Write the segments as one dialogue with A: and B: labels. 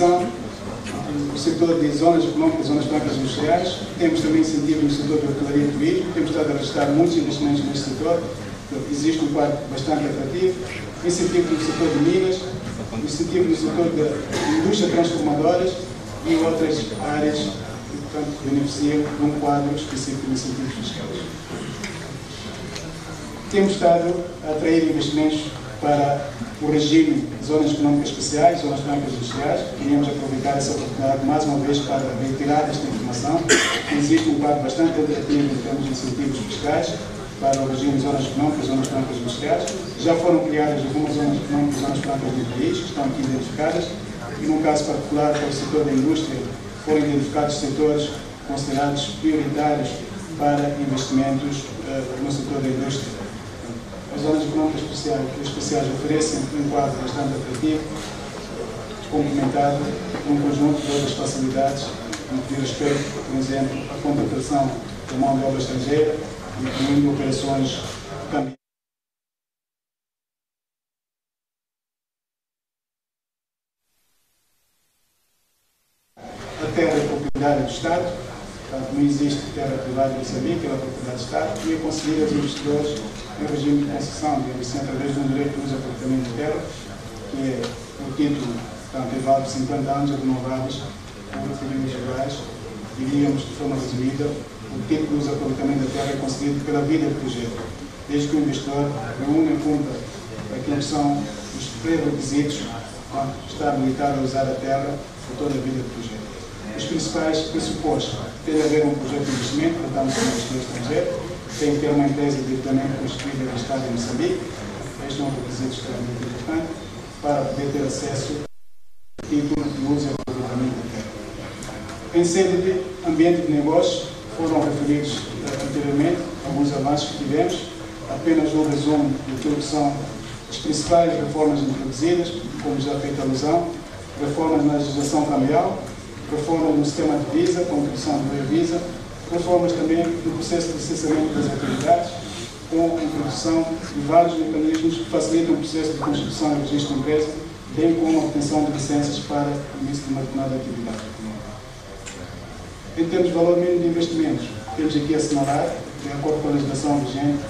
A: atenção o setor de zonas económicas, zonas francas industriais. Temos também incentivo no setor de hotelaria e turismo. Temos estado a registrar muitos investimentos neste setor. Existe um quadro bastante atrativo. Incentivo no setor de minas, incentivo no setor de indústria transformadoras e outras áreas que, portanto, beneficiam de um quadro específico de incentivos fiscais. Temos estado a atrair investimentos para o regime de zonas económicas especiais, zonas francas industriais. Queríamos aproveitar essa oportunidade mais uma vez para reiterar esta informação. Existe um quadro bastante atrativo em termos de incentivos fiscais para o regime de zonas económicas, zonas francas industriais. Já foram criadas algumas zonas económicas, zonas francas do país, que estão aqui identificadas, e num caso particular para o setor da indústria, foram identificados setores considerados prioritários para investimentos no setor da indústria. As zonas económicas especiais oferecem um quadro bastante atrativo, complementado com um conjunto de outras facilidades no que diz respeito, por exemplo, à contratação da mão de obra estrangeira, incluindo operações cambiais. A terra é propriedade do Estado, portanto, não existe terra privada em Moçambique, ela é propriedade do Estado, e é concedida aos investidores em regime de concessão de investimento através de um direito de uso e aproveitamento de terra, que é o título, portanto, é válido por 50 anos, renováveis por períodos gerais. Diríamos de forma resumida, o título de uso e aproveitamento da terra é concedido pela vida do projeto, desde que o investidor reúne e cumpra aquilo que são os pré-requisitos quando está habilitado a usar a terra por toda a vida do projeto. Os principais pressupostos tem de haver um projeto de investimento, tratamos de um investidor estrangeiro, tem que ter uma empresa devidamente constituída e registrada em Moçambique. Este é um requisito extremamente importante para poder ter acesso ao título de uso e aproveitamento da terra. Em sede de ambiente de negócios, foram referidos anteriormente alguns avanços que tivemos, apenas um resumo daquilo que são as principais reformas introduzidas, como já feita alusão: reformas na legislação cambial, reformas no sistema de visa, com a introdução do e-visa, reformas também no processo de licenciamento das atividades, com a introdução de vários mecanismos que facilitam o processo de constituição e registro de empresa, bem como a obtenção de licenças para o início de uma determinada atividade. Em termos de valor mínimo de investimentos, temos aqui a assinalar, de acordo com a legislação vigente,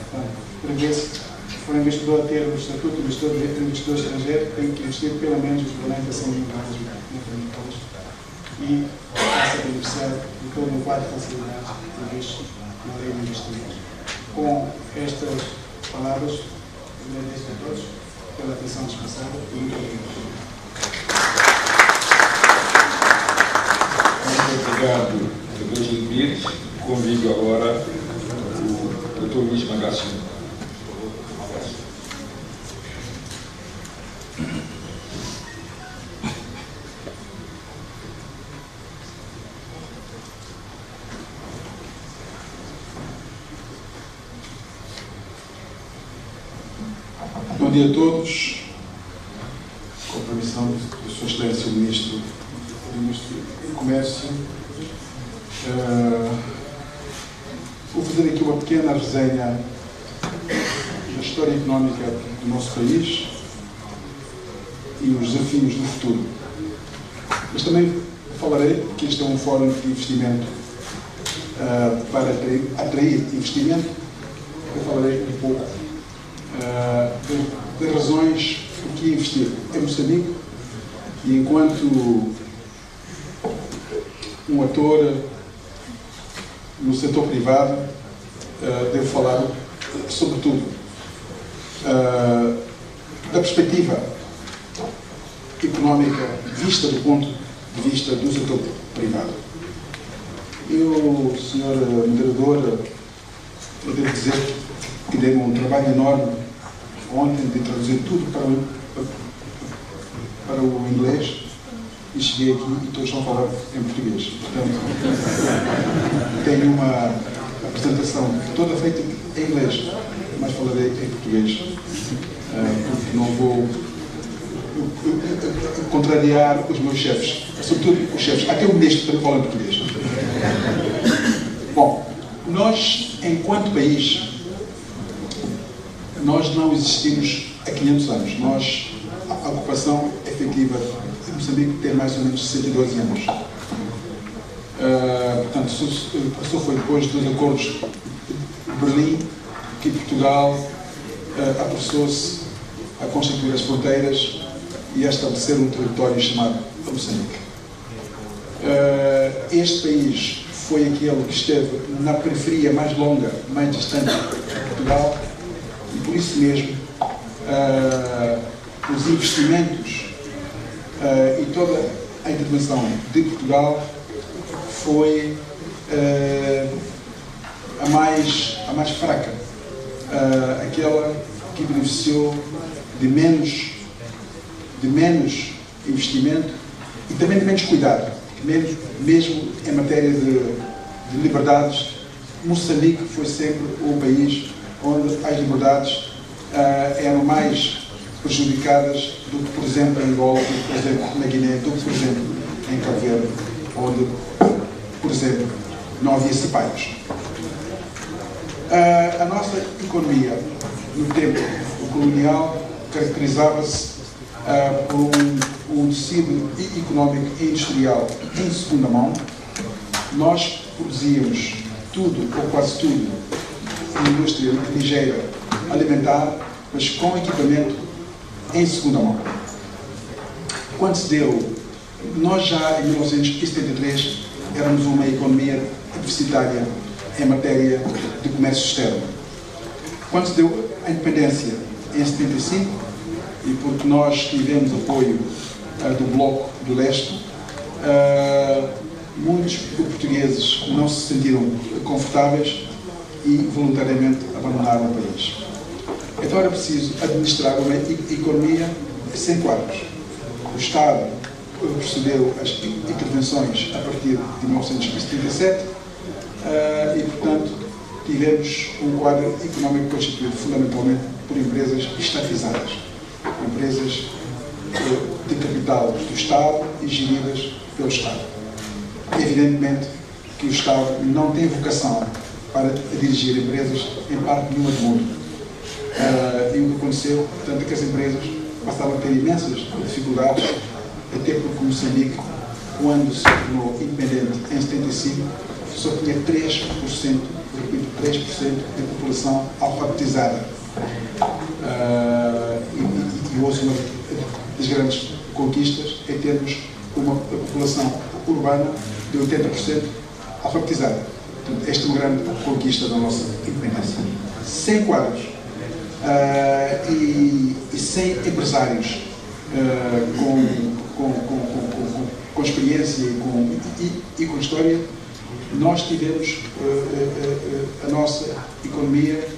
A: prevê-se que for investidor ter o estatuto de investidor estrangeiro, tem que investir pelo menos os 40 a 100 mil reais e passa a beneficiar de todo um quadro de facilidades previstos na lei de investimentos. Com estas palavras, agradeço a todos pela atenção dispensada e muito obrigado.
B: Muito obrigado, Dr. Gil Pires. Convido agora o Dr. Luís Magassino.
C: Bom dia a todos. Com a permissão de Sua Excelência o Ministro do Comércio, vou fazer aqui uma pequena resenha da história económica do nosso país e os desafios do futuro. Mas também falarei que este é um fórum de investimento para atrair investimento. Eu falarei um pouco das razões por que investir em Moçambique, e enquanto um ator no setor privado, devo falar sobretudo da perspectiva económica vista do ponto de vista do setor privado. Eu, Sr. Moderador, eu devo dizer que dei um trabalho enorme ontem de traduzir tudo para o inglês, e cheguei aqui e todos estão a falar em português. Portanto, tenho uma apresentação toda feita em inglês, mas falarei em português, porque não vou contrariar os meus chefes, sobretudo os chefes, até o ministro fala em português. Bom, nós, enquanto país, nós não existimos há 500 anos. A ocupação efetiva de Moçambique tem mais ou menos 112 anos. Portanto, só foi depois dos acordos de Berlim que Portugal apressou-se a constituir as fronteiras e a estabelecer um território chamado Moçambique. Este país foi aquele que esteve na periferia mais longa, mais distante de Portugal, e por isso mesmo os investimentos e toda a intervenção de Portugal foi a mais fraca, aquela que beneficiou de menos investimento e também de menos cuidado, mesmo em matéria de liberdades. Moçambique foi sempre o país onde as liberdades eram mais prejudicadas do que, por exemplo, em Angola, do que, por exemplo, na Guiné, do que, por exemplo, em Cabo Verde, onde, por exemplo, não havia cipaios. A nossa economia, no tempo colonial, caracterizava-se por um tecido económico e industrial em segunda mão. Nós produzíamos tudo, ou quase tudo, na indústria ligeira alimentar, mas com equipamento em segunda mão. Quando se deu, nós já em 1973 éramos uma economia deficitária em matéria de comércio externo. Quando se deu a independência em 75, e porque nós tivemos apoio do Bloco do Leste, muitos portugueses não se sentiram confortáveis e voluntariamente abandonaram o país. Então era preciso administrar uma economia sem quadros. O Estado procedeu às intervenções a partir de 1977 e, portanto, tivemos um quadro económico constituído fundamentalmente por empresas estatizadas, empresas de capital do Estado e geridas pelo Estado. Evidentemente que o Estado não tem vocação para dirigir empresas em parte nenhuma do mundo. E o que aconteceu, portanto, é que as empresas passaram a ter imensas dificuldades, até porque Moçambique, quando se tornou independente em 75, só tinha 3%, repito, 3% da população alfabetizada. E hoje uma das grandes conquistas é termos uma população urbana de 80% alfabetizada. Portanto, esta é uma grande conquista da nossa independência. Sem quadros e sem empresários com experiência e com história, nós tivemos a nossa economia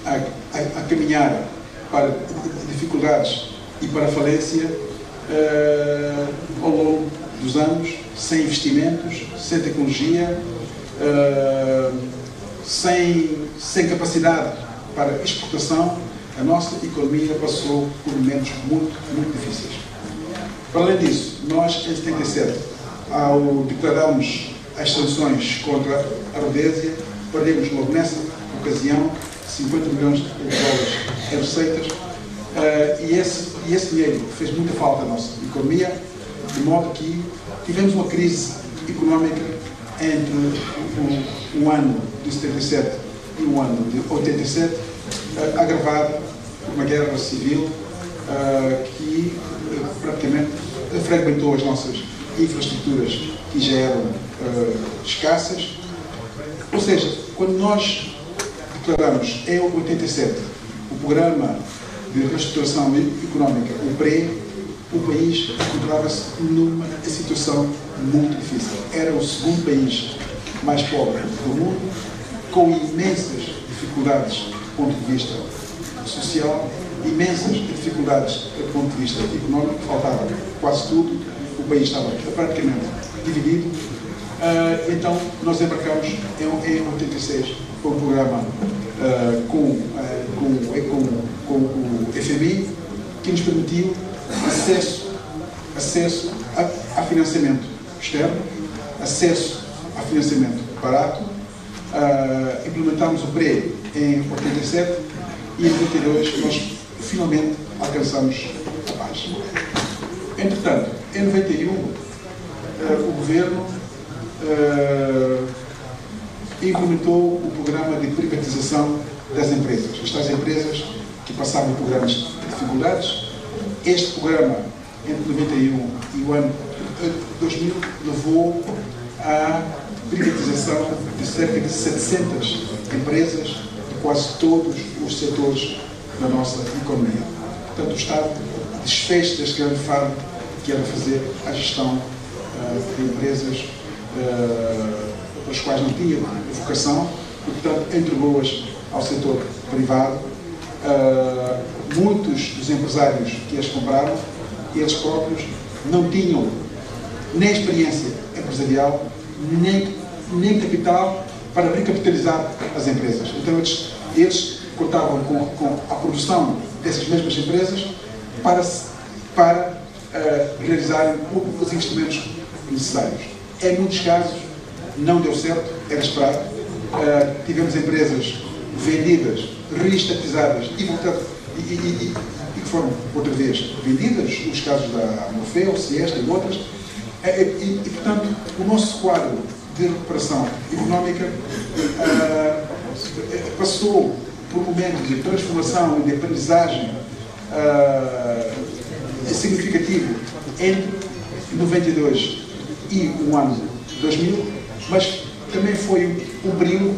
C: a caminhar para dificuldades e para falência ao longo dos anos, sem investimentos, sem tecnologia, sem capacidade para exportação. A nossa economia passou por momentos muito difíceis. Para além disso, nós, em 77, ao declararmos as sanções contra a Rodésia, perdemos logo nessa ocasião 50 milhões de dólares em receitas, e esse dinheiro fez muita falta à nossa economia, de modo que tivemos uma crise económica entre um ano de 77 e um ano de 87, agravado por uma guerra civil que praticamente fragmentou as nossas infraestruturas, que já eram escassas. Ou seja, quando nós declaramos em 87 o programa de reestruturação económica, o PRE, o país encontrava-se numa situação muito difícil. Era o segundo país mais pobre do mundo, com imensas dificuldades do ponto de vista social, imensas dificuldades do ponto de vista económico, faltava quase tudo, o país estava praticamente dividido. Então nós embarcamos em 86 com um programa com o FMI, que nos permitiu acesso a financiamento externo, acesso a financiamento barato. Implementámos o PRE em 87 e em 92 nós finalmente alcançamos a paz. Entretanto, em 91, o Governo implementou o programa de privatização das empresas. Estas empresas que passavam por grandes dificuldades. Este programa, entre 91 e o ano 2000, levou à privatização de cerca de 700 empresas de quase todos os setores da nossa economia. Portanto, o Estado desfez deste grande fardo que era fazer a gestão de empresas as quais não tinha vocação e, portanto, entregou-as ao setor privado. Muitos dos empresários que as compraram, eles próprios não tinham nem experiência empresarial, nem capital para recapitalizar as empresas. Então, eles contavam com a produção dessas mesmas empresas para realizarem os investimentos necessários. Em muitos casos, não deu certo, era esperado. Tivemos empresas vendidas, reestatizadas e que foram outra vez vendidas, os casos da Morfeu, Siesta e outras. Portanto, o nosso quadro de recuperação económica passou por momentos de transformação e de aprendizagem significativo entre 92 e o ano 2000, mas também foi um período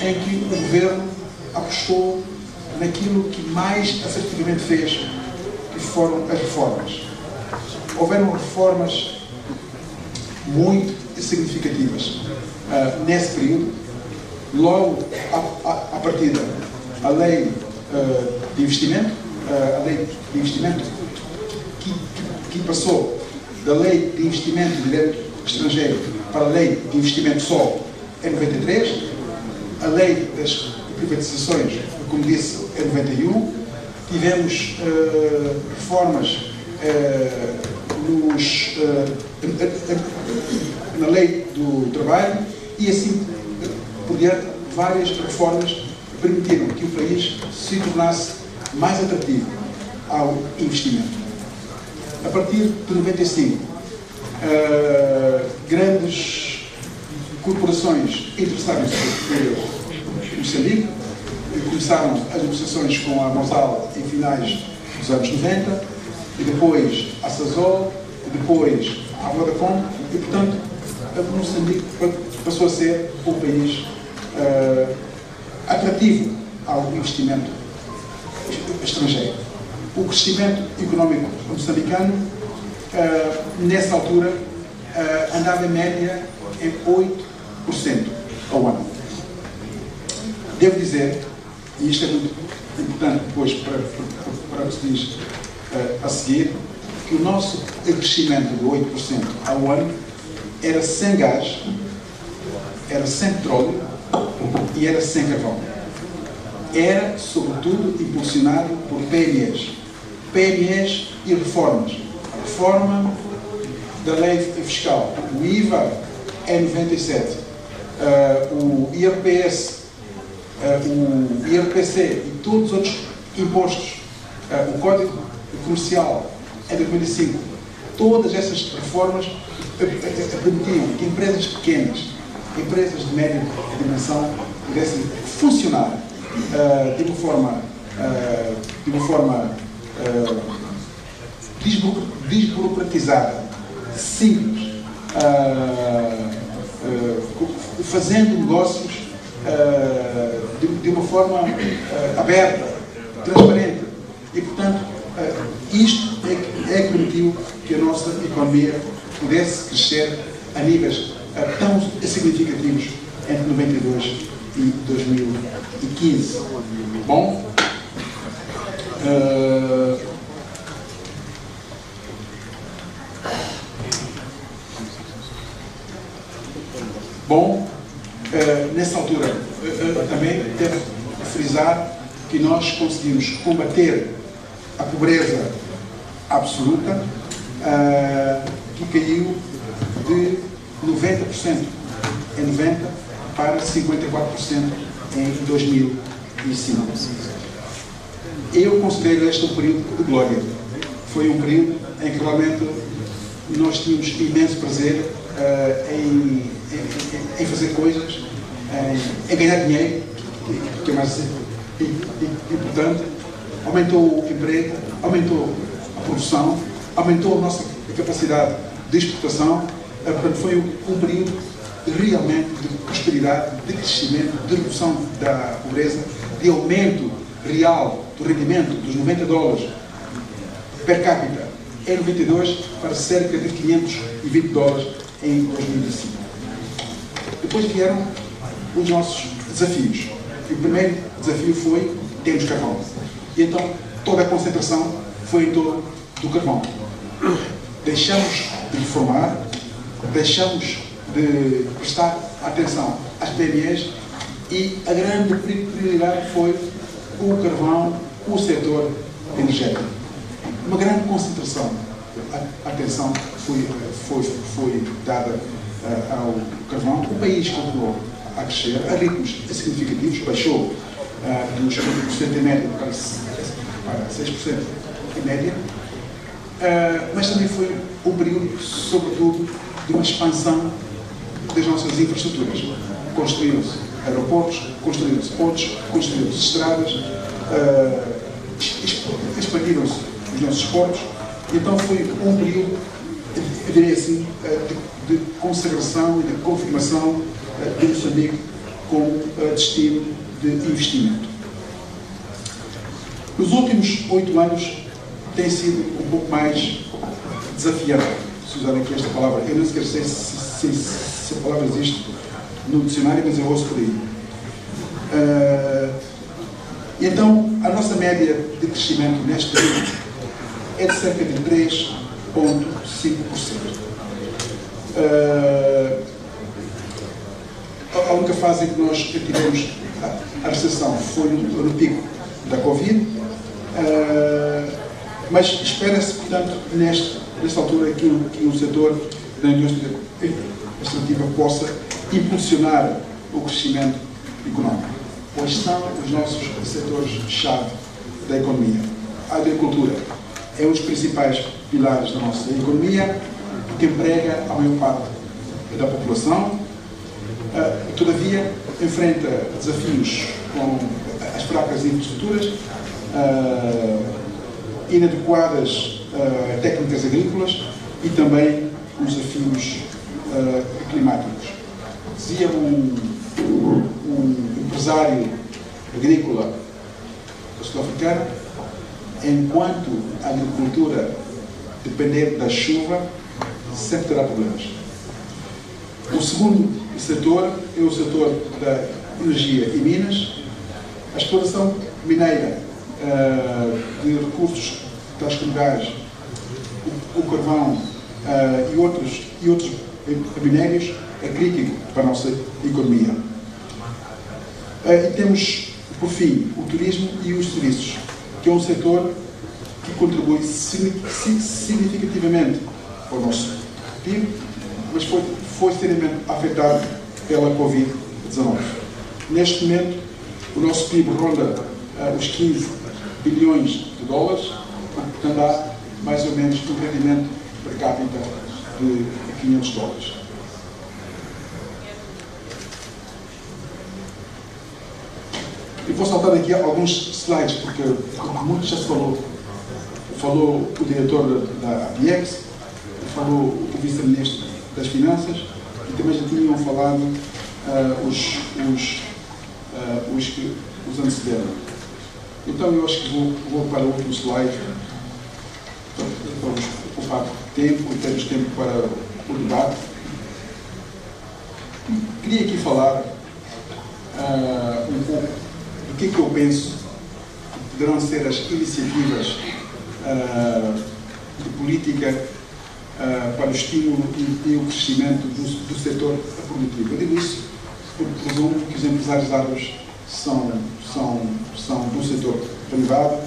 C: em que o Governo apostou naquilo que mais assertivamente fez, que foram as reformas. Houveram reformas muito significativas nesse período. Logo à partida, a lei de investimento, que passou da lei de investimento direto estrangeiro para a lei de investimento só em 93, a lei das privatizações, como disse, em 91, tivemos reformas na lei do trabalho e assim por diante, várias reformas que permitiram que o país se tornasse mais atrativo ao investimento. A partir de 95, grandes corporações interessaram-se por Moçambique, começaram as negociações com a Mosal em finais dos anos 90, e depois a Sasol, e depois a Vodafone, e portanto Moçambique passou a ser um país atrativo ao investimento estrangeiro. O crescimento económico moçambicano, nessa altura, andava em média em 8% ao ano. Devo dizer, e isto é muito importante depois para o que se diz a seguir, que o nosso crescimento de 8% ao ano era sem gás, era sem petróleo e era sem carvão. Era, sobretudo, impulsionado por PMEs e reformas. A reforma da lei fiscal, o IVA em 97, o IRPS, o IRPC e todos os outros impostos, o Código Comercial em 2005, todas essas reformas permitiam que empresas pequenas, empresas de média dimensão, pudessem funcionar de uma forma desburocratizada, simples, fazendo negócios de uma forma aberta, transparente. E, portanto, isto é que permitiu que a nossa economia pudesse crescer a níveis tão significativos entre 92 e 2015. Nessa altura, também devo frisar que nós conseguimos combater a pobreza absoluta, que caiu de 90% em 90 para 54% em 2005. Eu considero este um período de glória. Foi um período em que realmente nós tínhamos imenso prazer em fazer coisas, em ganhar dinheiro, que é mais importante. Aumentou o emprego, aumentou a produção, aumentou a nossa capacidade de exportação. Portanto, foi um período realmente de prosperidade, de crescimento, de redução da pobreza, de aumento real do rendimento dos $90 per capita em 92 para cerca de $520 em 2005. Depois vieram os nossos desafios. E o primeiro desafio foi: temos carvão. E então toda a concentração foi em torno do carvão. Deixamos de reformar, deixamos de prestar atenção às PMEs e a grande prioridade foi o carvão, o setor energético. Uma grande concentração. A atenção foi dada ao carvão. O país continuou a crescer a ritmos significativos, baixou dos 5% em média para 6% em média, mas também foi um período, sobretudo, de uma expansão das nossas infraestruturas. Construíram-se aeroportos, construíram-se pontes, construíram-se estradas, expandiram-se os nossos portos. Então foi um período, eu diria assim, de consagração e de confirmação de Moçambique como destino de investimento. Nos últimos 8 anos tem sido um pouco mais desafiador, se usar aqui esta palavra. Eu não sequer sei se a palavra existe no dicionário, mas eu ouço por aí. Então, a nossa média de crescimento neste período é de cerca de 3,5%. A única fase em que nós tivemos a recessão foi no pico da Covid, mas espera-se, portanto, nesta altura que o setor da indústria extrativa possa impulsionar o crescimento económico. Quais são os nossos setores-chave da economia? A agricultura é um dos principais pilares da nossa economia, que emprega a maior parte da população. Todavia, enfrenta desafios com as fracas infraestruturas, inadequadas técnicas agrícolas e também os desafios climáticos. Dizia um empresário agrícola sul-africano: enquanto a agricultura depender da chuva, sempre terá problemas. O segundo setor é o setor da energia e minas. A exploração mineira de recursos tais como gás, o carvão e outros minérios é crítico para a nossa economia. E temos, por fim, o turismo e os serviços, que é um setor que contribui significativamente para o nosso PIB, mas foi seriamente afetado pela Covid-19. Neste momento, o nosso PIB ronda os 15 bilhões de dólares, portanto há mais ou menos um rendimento per capita de $500. Eu vou saltar aqui alguns slides, porque muito já se falou. Falou o diretor da ABEX, falou o vice-ministro das Finanças, e também já tinham falado os que os antecederam. Então eu acho que vou para o último slide, para vos ocupar tempo e termos tempo para o debate. Queria aqui falar um pouco do que eu penso que poderão ser as iniciativas de política para o estímulo e o crescimento do setor produtivo. Eu digo isso porque presumo que os empresários árabes são do setor privado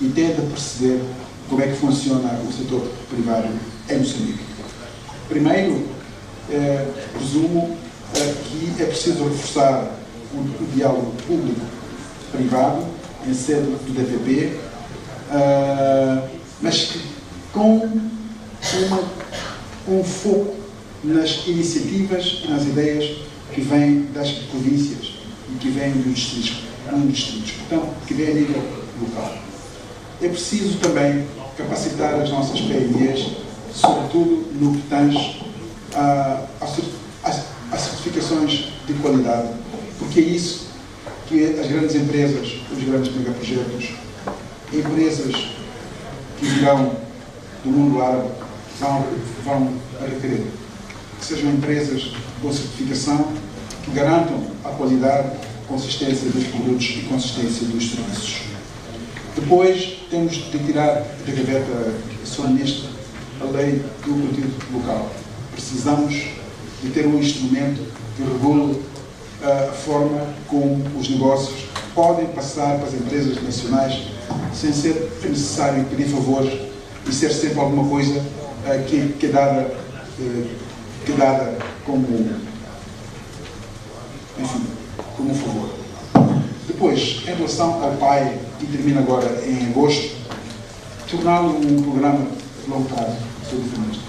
C: e tendem a perceber como é que funciona o setor privado em Moçambique. Primeiro, presumo que é preciso reforçar o diálogo público-privado em sede do DPP, mas com um foco nas iniciativas e nas ideias que vêm das províncias e que vêm dos distritos, portanto, que vêm a nível local. É preciso também capacitar as nossas PMEs, sobretudo no que tange a certificações de qualidade, porque é isso que as grandes empresas, os grandes megaprojetos, empresas que virão do mundo árabe vão requerer. Que sejam empresas com certificação que garantam a qualidade, consistência dos produtos e consistência dos serviços. Depois, temos de tirar da gaveta, Sr. Ministro, a lei do conteúdo local. Precisamos de ter um instrumento que regule a forma como os negócios podem passar para as empresas nacionais sem ser necessário pedir favores e ser sempre alguma coisa que é dada como, enfim, como um favor. Depois, em relação ao PAI, que termina agora em agosto, torná-lo um programa de longo prazo, Sr. Ministro.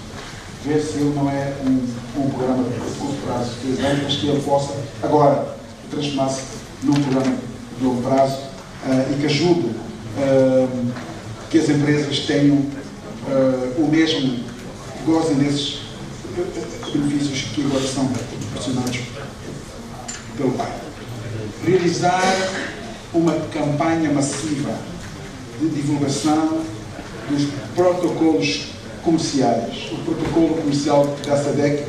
C: Ver se ele não é um programa de curto prazo, mas que ele possa agora transformar-se num programa de longo prazo e que ajude que as empresas tenham o mesmo, gozem desses benefícios que agora são proporcionados pelo PAI. Realizar uma campanha massiva de divulgação dos protocolos comerciais. O protocolo comercial da SADC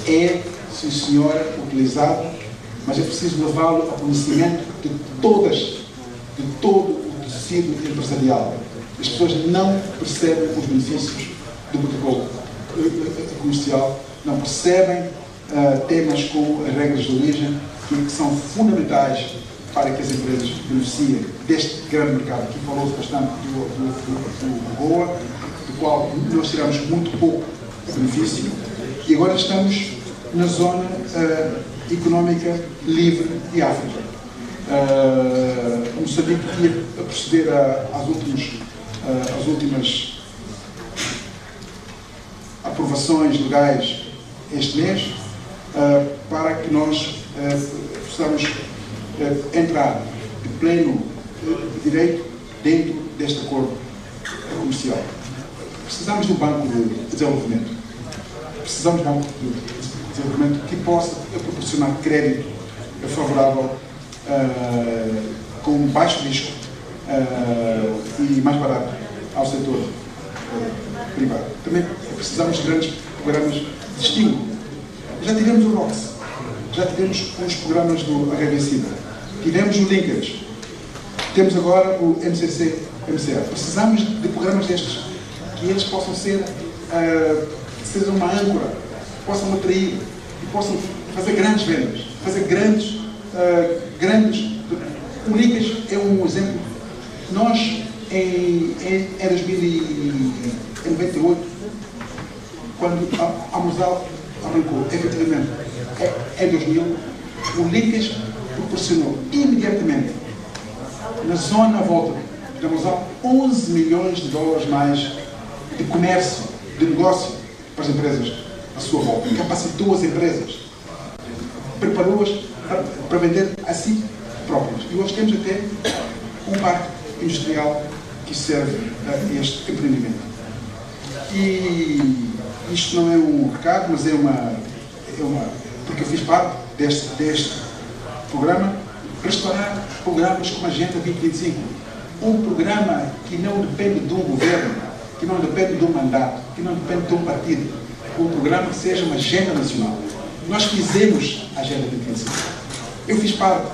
C: é, sim senhora, utilizado, mas é preciso levá-lo a conhecimento de todo o tecido empresarial. As pessoas não percebem os benefícios do protocolo comercial, não percebem temas como as regras de origem, que são fundamentais para que as empresas beneficiem deste grande mercado. Aqui falou-se bastante do Goa, do qual nós tiramos muito pouco benefício, e agora estamos na zona económica livre de África. Moçambique ia proceder às últimas aprovações legais este mês, para que nós possamos entrar de pleno direito dentro deste acordo comercial. Precisamos de um banco de desenvolvimento. Precisamos de um banco de desenvolvimento que possa proporcionar crédito favorável, com baixo risco e mais barato ao setor privado. Também precisamos de grandes programas de estímulo. Já tivemos o ROX, já tivemos os programas do HBCIDA, tivemos o Linkage, temos agora o MCA. Precisamos de programas destes, que eles possam ser uma âncora, possam atrair e possam fazer grandes vendas, fazer grandes. O Linkage é um exemplo. Nós, em 1998, quando a Musal arrancou, efetivamente, em 2000, o Linkage proporcionou imediatamente, na zona à volta da Musal, 11 milhões de dólares mais de comércio, de negócio para as empresas à sua volta. Capacitou as empresas, preparou-as para vender a si próprias. E hoje temos até um parque industrial que serve a este empreendimento. E isto não é um recado, mas é uma porque eu fiz parte deste programa, restaurar programas como a Agenda 2025. Um programa que não depende de um governo, que não depende de um mandato, que não depende de um partido. Um programa que seja uma agenda nacional. Nós fizemos a Agenda 2025. Eu fiz parte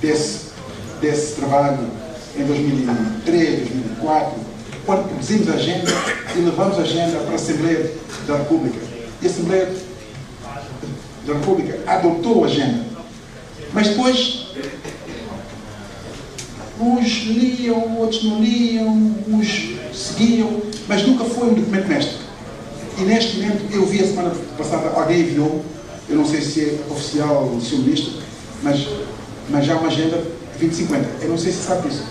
C: desse trabalho em 2003, 2004, quando produzimos a agenda e levamos a agenda para a Assembleia da República. E a Assembleia da República adotou a agenda. Mas depois, uns liam, outros não liam, uns seguiam, mas nunca foi um documento mestre. E neste momento, eu vi a semana passada, alguém enviou, eu não sei se é oficial, o Sr. Ministro, mas já uma agenda 2050. Eu não sei se sabe disso.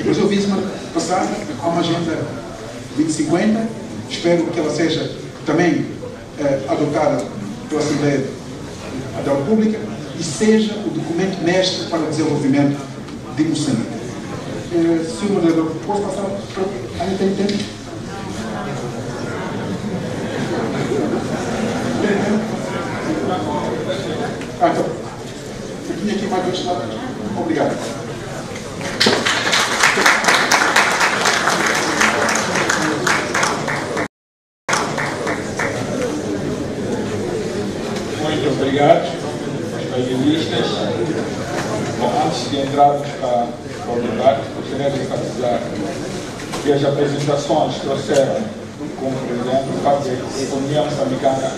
C: Mas eu vi semana passada, há uma agenda 2050, espero que ela seja também adotada pela Assembleia da República e seja o documento mestre para o desenvolvimento de Moçambique. Senhor Moderador, posso passar? Ainda tem tempo? Então, eu tinha aqui mais 2 slides. Obrigado.
B: Muito obrigado aos painelistas. Bom, antes de entrarmos para o debate, gostaria de enfatizar que as apresentações trouxeram como presente o facto de a economia moçambicana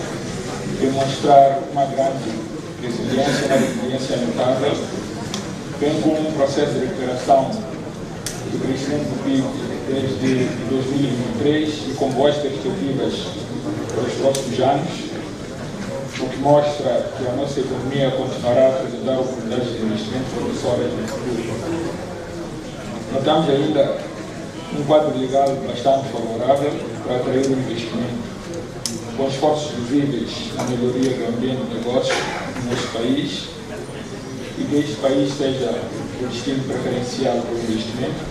B: demonstrar uma grande resiliência, uma resiliência notável, bem como um processo de recuperação do crescimento do PIB desde 2023 e com boas perspectivas para os próximos anos, o que mostra que a nossa economia continuará a apresentar oportunidades de investimento promissoras no futuro. Notamos ainda um quadro legal bastante favorável para atrair o investimento, com esforços visíveis na melhoria do ambiente de negócios no nosso país e que este país seja o destino preferencial para o investimento.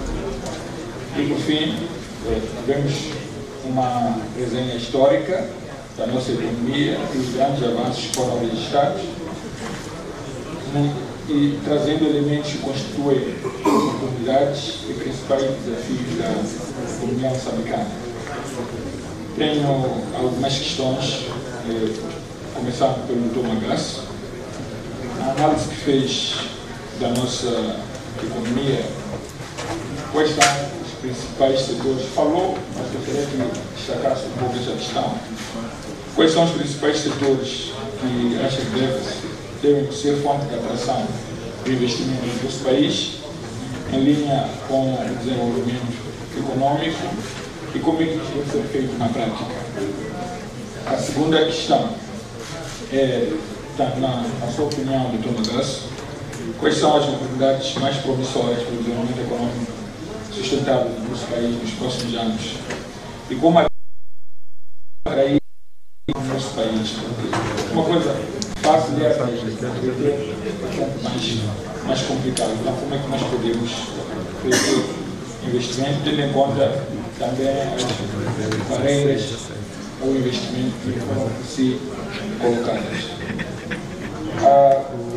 B: E, por fim, vemos uma resenha histórica da nossa economia e os grandes avanços que foram registrados e trazendo elementos que constituem oportunidades e principais desafios da economia moçambicana. Tenho algumas questões, começando pelo Dr. Magasso. A análise que fez da nossa economia, quais são os principais setores? Falou, mas gostaria que destacasse um pouco essa questão. Quais são os principais setores que acha que devem ser fonte de atração do investimento no nosso país, em linha com o desenvolvimento econômico e como é que isso deve ser feito na prática? A segunda questão é, na sua opinião, Dr. Magasso, quais são as oportunidades mais promissoras para o desenvolvimento econômico sustentável do nosso país nos próximos anos? E como atrair o nosso país? Uma coisa fácil de atrair, mais complicado. Então, como é que nós podemos fazer investimento, tendo em conta também as barreiras ao investimento que foram por si colocadas?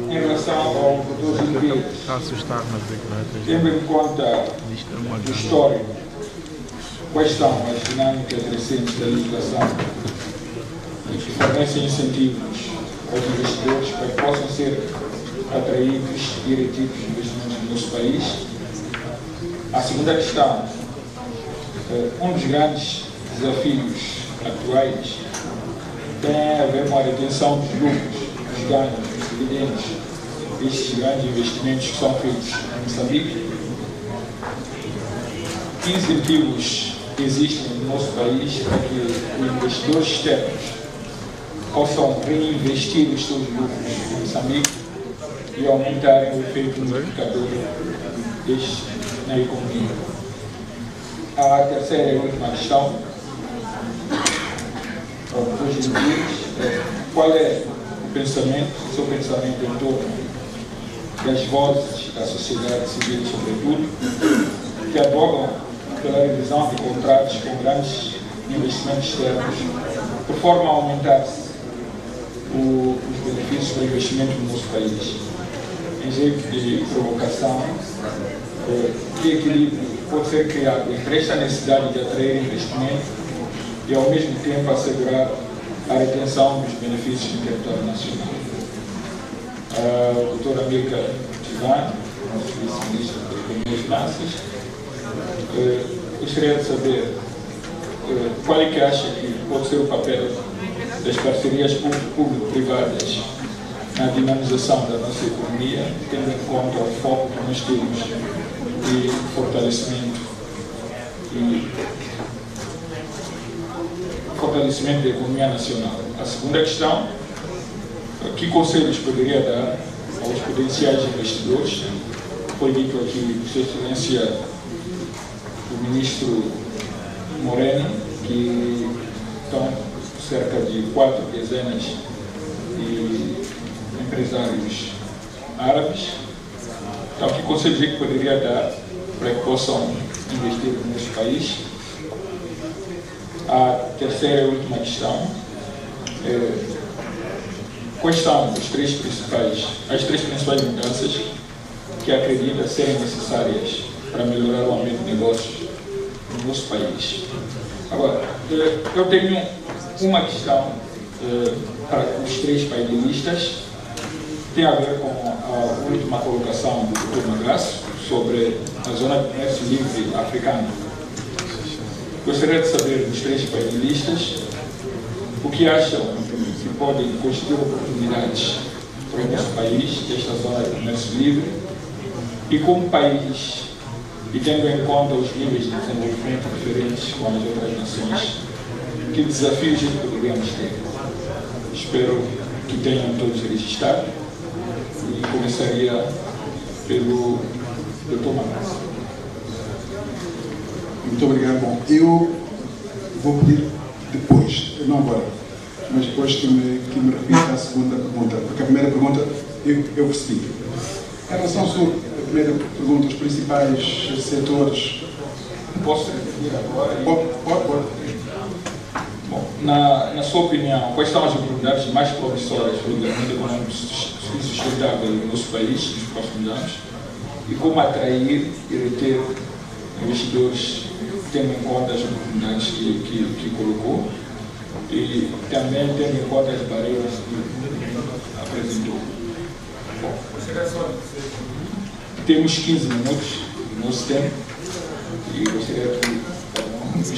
B: Em relação ao produto de vida, tendo em conta o histórico, quais são as dinâmicas recentes da legislação que fornecem incentivos aos investidores para que possam ser atraídos e retidos de investimentos no nosso país? A segunda questão, um dos grandes desafios atuais tem a ver com a retenção dos lucros, dos ganhos, dos dividendos, destes grandes investimentos que são feitos em Moçambique. Que incentivos existem no nosso país para que os investidores externos possam reinvestir os seus lucros em Moçambique e aumentarem o efeito multiplicador na economia? A terceira e última questão, qual é o seu pensamento em torno das vozes da sociedade civil, sobretudo, que advogam pela revisão de contratos com grandes investimentos externos, por forma a aumentar os benefícios do investimento no nosso país? Em jeito de provocação, que equilíbrio pode ser criado entre esta necessidade de atrair investimento e, ao mesmo tempo, assegurar a retenção dos benefícios do território nacional? A doutora Mirka Tivan, nosso vice-ministro da Economia e Finanças, gostaria de saber qual é que acha que pode ser o papel das parcerias público-privadas na dinamização da nossa economia, tendo em conta o foco que nós temos de fortalecimento da economia nacional. A segunda questão, que conselhos poderia dar aos potenciais investidores? Foi dito aqui, Sua Excelência ministro Moreno, que estão cerca de 4 dezenas de empresários árabes. Então, que conselho que poderia dar para que possam investir nesse país? A terceira e última questão quais são as três principais mudanças que acredita serem necessárias para melhorar o ambiente de negócios no nosso país? Agora, eu tenho uma questão para os três painelistas, tem a ver com a última colocação do Dr. Magasso sobre a zona de comércio livre africana. Gostaria de saber dos três painelistas o que acham que podem constituir oportunidades para o nosso país, esta zona de comércio livre, e como país, e tendo em conta os níveis de desenvolvimento diferentes com as outras nações, que desafios poderíamos ter. Espero que tenham todos registrado e começaria pelo Dr. Magasso.
C: Muito obrigado. Bom, eu vou pedir depois, não agora, mas depois que me repita a segunda pergunta, porque a primeira pergunta eu percebi. Em relação à sua primeira pergunta, os principais setores...
B: Posso repetir agora?
C: Pode.
B: Bom, na sua opinião, quais são as oportunidades mais promissoras do desenvolvimento econômico e sustentável no nosso país nos próximos anos? E como atrair e reter investidores, tendo em conta as oportunidades que colocou e também tendo em conta as barreiras que apresentou? Bom, temos 15 minutos do nosso tempo e gostaria que os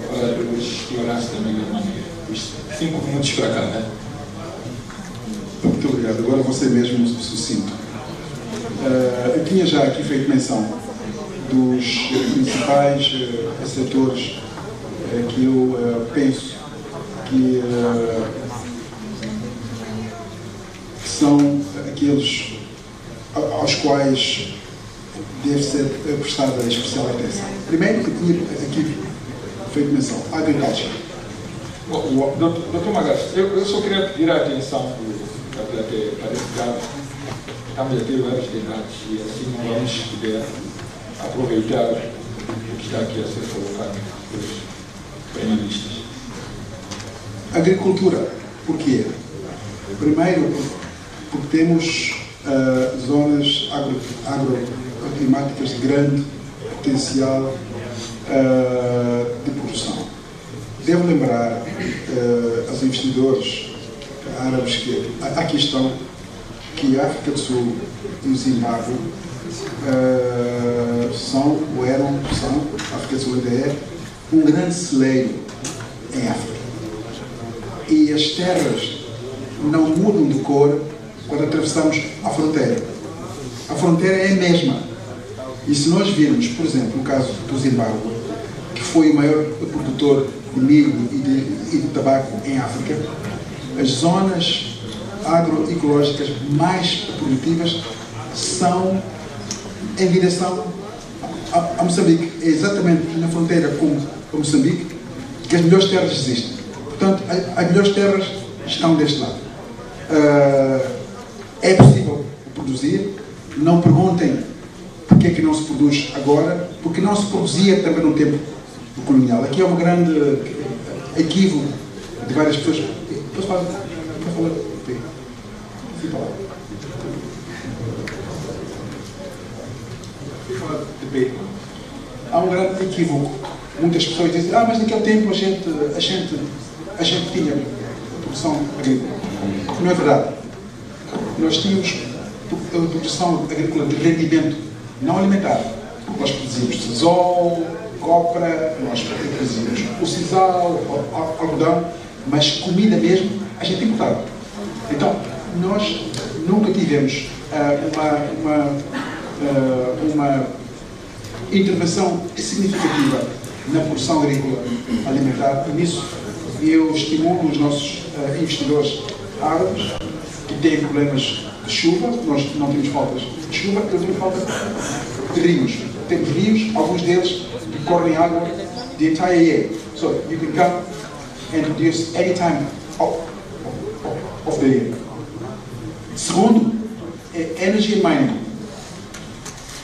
B: oradores explorassem também da maneira. Os 5 minutos para cada.
C: Muito obrigado. Agora você mesmo sucinto. Eu tinha já aqui feito menção dos principais setores que eu penso que são aqueles aos quais deve ser prestada especial atenção. Primeiro, eu tinha aqui feito menção, a agricultura.
B: Dr. Magasso, eu só queria pedir a atenção da plateia para ficar. Estamos a ter vários debates e assim não vamos poder aproveitar o que está aqui a ser colocado pelos painelistas.
C: Agricultura, por quê? Primeiro, porque temos zonas agroclimáticas de grande potencial de produção. Devo lembrar aos investidores árabes que aqui estão que a África do Sul e o Zimbábue a África do Sul ainda é um grande celeiro em África. E as terras não mudam de cor quando atravessamos a fronteira. A fronteira é a mesma. E se nós virmos, por exemplo, no caso do Zimbábue, que foi o maior produtor de milho e de tabaco em África, as zonas agroecológicas mais produtivas são em direção a Moçambique. É exatamente na fronteira com Moçambique que as melhores terras existem. Portanto, as melhores terras estão deste lado. É possível produzir. Não perguntem porque é que não se produz agora, porque não se produzia também no tempo colonial. Aqui é um grande equívoco de várias pessoas. Posso falar? Há um grande equívoco. Muitas pessoas dizem, mas naquele tempo a gente tinha produção agrícola. Não é verdade. Nós tínhamos produção agrícola de rendimento não alimentar. Nós produzimos sisal, copra, nós produzimos o sisal, o algodão, mas comida mesmo a gente importava. Então, nós nunca tivemos uma intervenção significativa na produção agrícola alimentar. E nisso eu estimulo os nossos investidores árabes que têm problemas de chuva. Nós não temos faltas de chuva, eu tenho falta de rios. temos rios, alguns deles correm água the entire year. So you can come and use any time of the year. Segundo, energy and mining.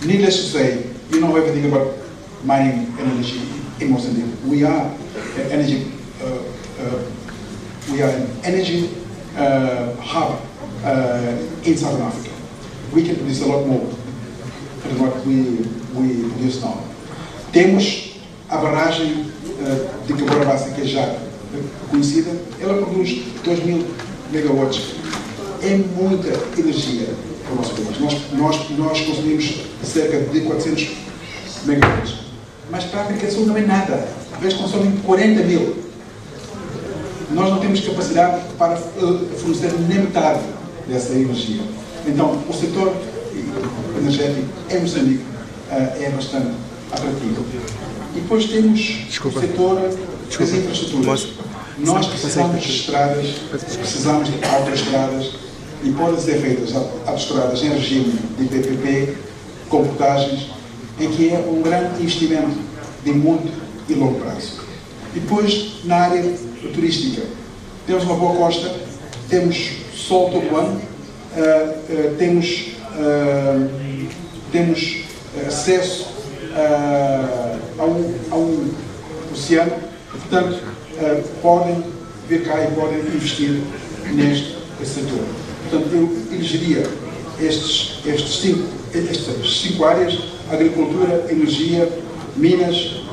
C: Needless to say, you know everything about mining and energy in Mozambique. We are an energy hub in Southern Africa. We can produce a lot more than what we produce now. Temos a barragem de Cabora Bassa, que é já conhecida. Ela produz 2.000 megawatts. É muita energia para o nosso país. Nós consumimos cerca de 400 megawatts. Mas para a África do Sul não é nada. Eles consomem 40.000. Nós não temos capacidade para fornecer nem metade dessa energia. Então, o setor energético em Moçambique é bastante atrativo. E depois temos o setor das infraestruturas. Nós precisamos de estradas, precisamos de autoestradas e podem ser feitas autoestradas em regime de PPP, com portagens, em que é um grande investimento de muito e longo prazo. E depois, na área turística, temos uma boa costa, temos sol todo o ano, temos acesso a um oceano, e, portanto, podem vir cá e podem investir neste setor. Portanto, eu elegeria estas cinco áreas: agricultura, energia, minas,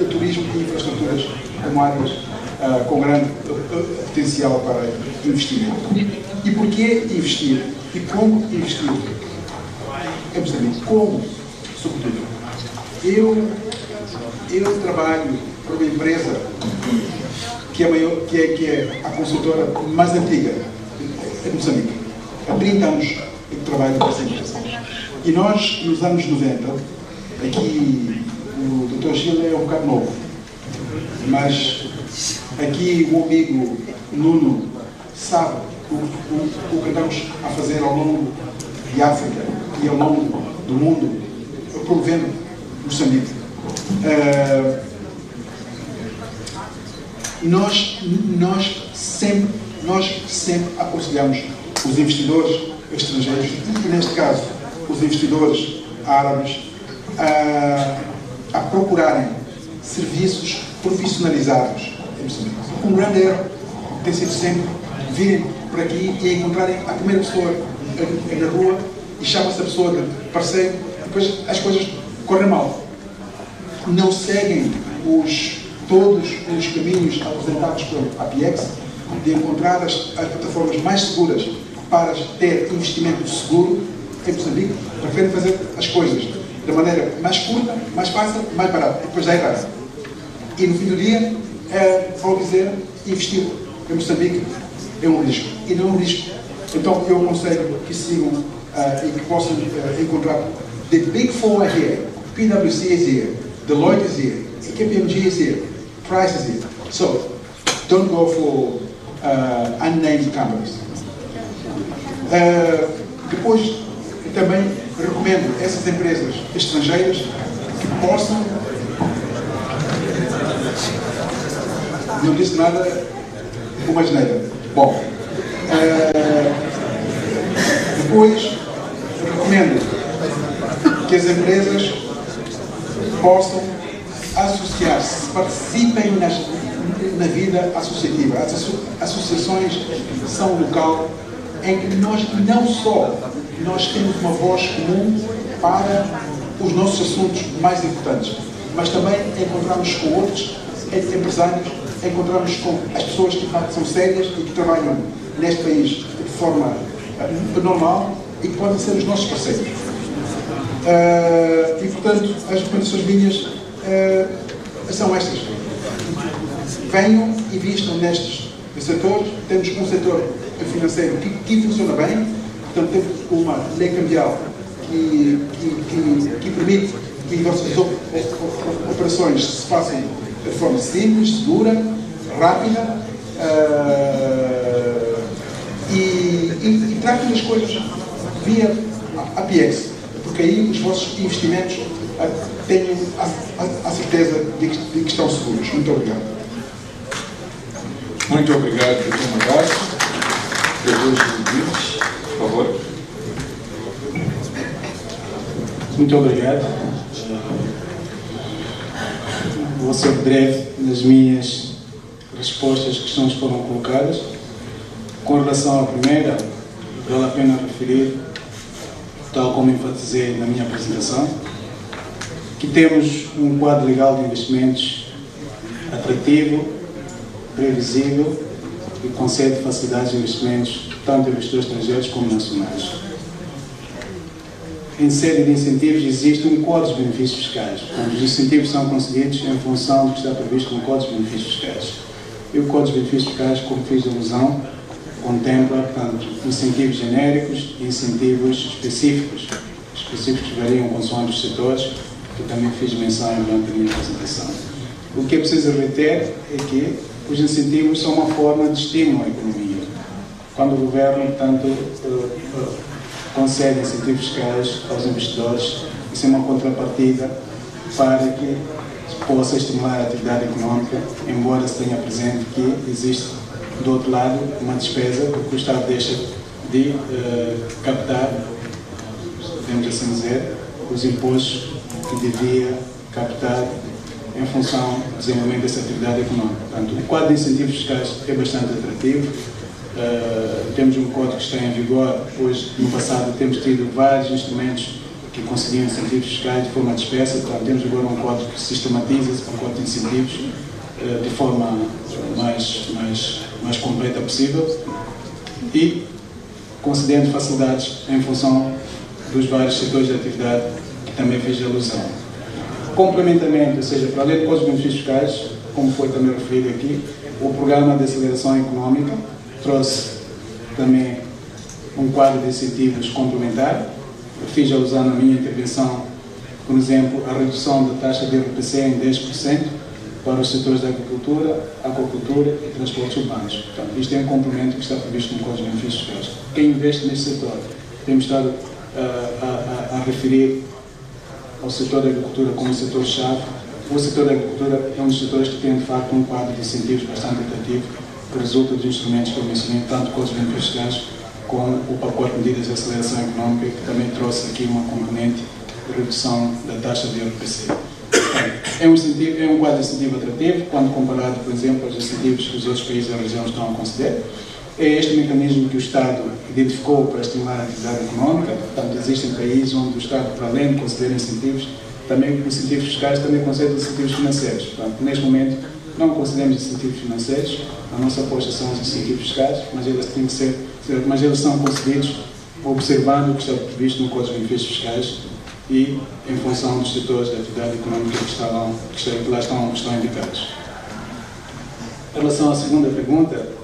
C: turismo e infraestruturas, como áreas com grande potencial para investimento. E porquê investir? E como investir? É Moçambique. Como? Sobretudo. Eu trabalho para uma empresa que é a consultora mais antiga de Moçambique. Há 30 anos que trabalho para essa empresa. E nós, nos anos 90, aqui o Dr. Gil é um bocado novo, mas aqui o amigo Nuno sabe o que estamos a fazer ao longo de África e ao longo do mundo, promovendo Moçambique. Nós sempre aconselhamos os investidores estrangeiros, e neste caso os investidores árabes, a procurarem serviços profissionalizados em Moçambique. Um grande erro tem sido sempre virem por aqui e encontrarem a primeira pessoa na rua e chamam-se a pessoa de parceiro, e depois as coisas correm mal. Não seguem todos os caminhos apresentados pelo APEX de encontrar as plataformas mais seguras para ter investimento seguro em Moçambique. Preferem fazer as coisas da maneira mais curta, mais fácil, mais barata, e depois dá errado. E no fim do dia, vou dizer, investir em Moçambique é um risco, e não é um risco. Então eu aconselho que sigam e que possam encontrar. The Big Four are here, PwC is here, Deloitte is here, KPMG is here, Price is here. So don't go for unnamed companies. Depois também recomendo essas empresas estrangeiras que possam. Não disse nada, uma asneira. Bom, depois recomendo que as empresas possam associar-se, participem na vida associativa. As associações são um local em que nós não só temos uma voz comum para os nossos assuntos mais importantes, mas também encontramos com outros empresários, encontramos com as pessoas que são sérias e que trabalham neste país de forma normal e que podem ser os nossos parceiros. E, portanto, as recomendações minhas são estas. Venham e vistam nestes setores. Temos um setor financeiro que funciona bem. Portanto, temos uma lei cambial que permite que as vossas operações se façam de forma simples, segura, rápida e tratem as coisas via APEX, porque aí os vossos investimentos tenho a certeza de que estão seguros. Muito obrigado.
B: Muito obrigado, Dr. Magacho. Depois ouvintes, por favor.
A: Muito obrigado. Vou ser breve nas minhas respostas às questões que foram colocadas. Com relação à primeira, vale a pena referir, tal como enfatizei na minha apresentação, que temos um quadro legal de investimentos atrativo, previsível e concede facilidades de investimentos tanto investidores estrangeiros como nacionais. Em sede de incentivos existem um código de benefícios fiscais. Portanto, os incentivos são concedidos em função do que está previsto no código de benefícios fiscais. E o código de benefícios fiscais, como fiz alusão, contempla, portanto, incentivos genéricos e incentivos específicos. Específicos variam consoante os setores, que também fiz menção durante a minha apresentação. O que é preciso reter é que os incentivos são uma forma de estímulo à economia. Quando o governo, portanto, concede incentivos fiscais aos investidores, isso é uma contrapartida para que possa estimular a atividade económica, embora se tenha presente que existe, do outro lado, uma despesa que o Estado deixa de captar, podemos assim dizer, os impostos que devia captar em função do desenvolvimento dessa atividade económica. Portanto, o quadro de incentivos fiscais é bastante atrativo. Temos um código que está em vigor. Hoje, no passado, temos tido vários instrumentos que concediam incentivos fiscais de forma dispersa. Portanto, temos agora um código que sistematiza esse pacote de incentivos de forma mais completa possível e concedendo facilidades em função dos vários setores de atividade que também fiz alusão. Complementamente, ou seja, para além do código de benefícios fiscais, como foi também referido aqui, o Programa de Aceleração Económica trouxe também um quadro de incentivos complementar. Eu fiz alusão na minha intervenção, por exemplo, a redução da taxa de IRPC em 10% para os setores da agricultura, aquacultura e transportes urbanos. Portanto, isto é um complemento que está previsto no Código de Benefícios Fiscais. Quem investe neste setor, temos estado a referir ao setor da agricultura como setor-chave. O setor da agricultura é um dos setores que tem, de facto, um quadro de incentivos bastante atrativo, que resulta dos instrumentos que eu mencionei, tanto o Código de Benefícios Fiscais como o pacote de medidas de aceleração económica, que também trouxe aqui uma componente de redução da taxa de IRPC. É um quadro de incentivo atrativo, quando comparado, por exemplo, aos incentivos que os outros países da região estão a conceder. É este mecanismo que o Estado identificou para estimular a atividade económica. Portanto, existem países onde o Estado, para além de conceder incentivos, também incentivos fiscais, também concede incentivos financeiros. Portanto, neste momento, não concedemos incentivos financeiros, a nossa aposta são os incentivos fiscais, mas eles são concedidos observando o que está previsto no Código de Benefícios Fiscais e em função dos setores da atividade económica que lá estão indicados. Em relação à segunda pergunta,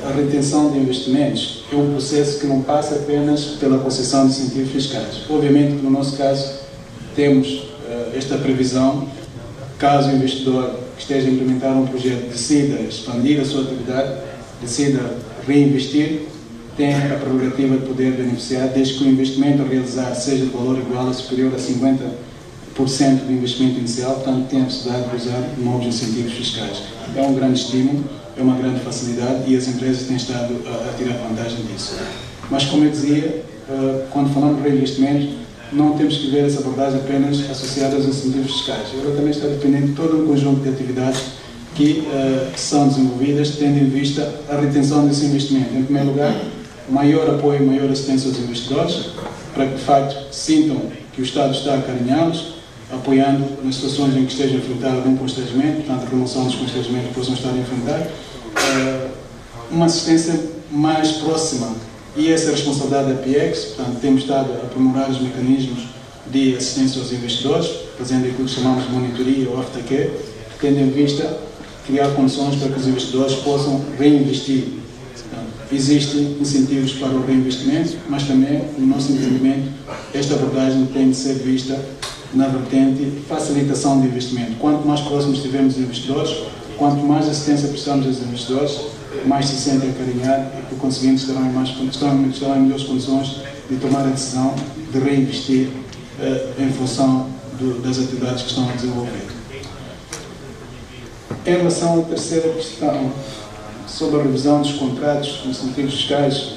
A: a retenção de investimentos é um processo que não passa apenas pela concessão de incentivos fiscais. Obviamente que no nosso caso temos esta previsão, caso o investidor que esteja a implementar um projeto decida expandir a sua atividade, decida reinvestir, tem a prerrogativa de poder beneficiar, desde que o investimento a realizar seja de valor igual ou superior a 50% do investimento inicial, portanto tem a possibilidade de usar novos incentivos fiscais. É um grande estímulo, é uma grande facilidade e as empresas têm estado a tirar vantagem disso. Mas, como eu dizia, quando falamos de reinvestimento, não temos que ver essa abordagem apenas associada aos incentivos fiscais. Ela também está dependendo de todo um conjunto de atividades que são desenvolvidas, tendo em vista a retenção desse investimento. Em primeiro lugar, maior apoio, maior assistência aos investidores, para que de facto sintam que o Estado está a acarinhá-los, apoiando nas situações em que estejam a enfrentar algum constrangimento, portanto, a remoção dos constrangimentos que possam estar a enfrentar, uma assistência mais próxima. E essa é a responsabilidade da PIEX, portanto, temos estado a aprimorar os mecanismos de assistência aos investidores, fazendo aquilo que chamamos de monitoria ou aftercare, tendo em vista criar condições para que os investidores possam reinvestir. Existem incentivos para o reinvestimento, mas também, no nosso entendimento, esta abordagem tem de ser vista na vertente de facilitação de investimento. Quanto mais próximos estivermos dos investidores, quanto mais assistência prestamos aos investidores, mais se sentem acarinhar e, por conseguinte, estarão em melhores condições de tomar a decisão de reinvestir em função das atividades que estão a desenvolver. Em relação à terceira questão, sobre a revisão dos contratos dos incentivos fiscais,